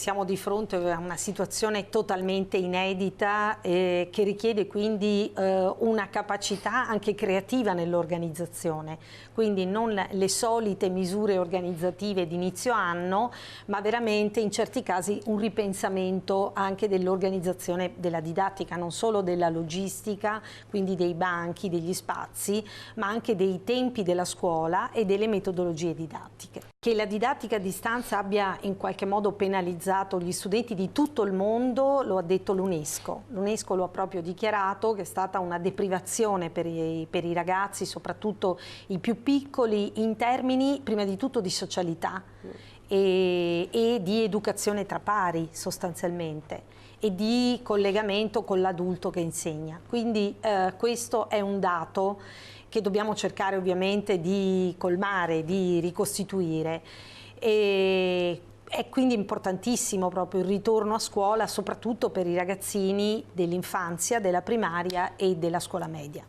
siamo di fronte a una situazione totalmente inedita che richiede quindi una capacità anche creativa nell'organizzazione, quindi non le solite misure organizzative di inizio anno, ma veramente in certi casi un ripensamento anche dell'organizzazione della didattica, non solo della logistica, quindi dei banchi, degli spazi, ma anche dei tempi della scuola e delle metodologie didattiche. Che la didattica a distanza abbia in qualche modo penalizzato gli studenti di tutto il mondo lo ha detto l'UNESCO. L'UNESCO lo ha proprio dichiarato che è stata una deprivazione per i ragazzi, soprattutto i più piccoli, in termini prima di tutto di socialità e di educazione tra pari sostanzialmente e di collegamento con l'adulto che insegna. Quindi questo è un dato che dobbiamo cercare ovviamente di colmare, di ricostituire. È quindi importantissimo proprio il ritorno a scuola, soprattutto per i ragazzini dell'infanzia, della primaria e della scuola media.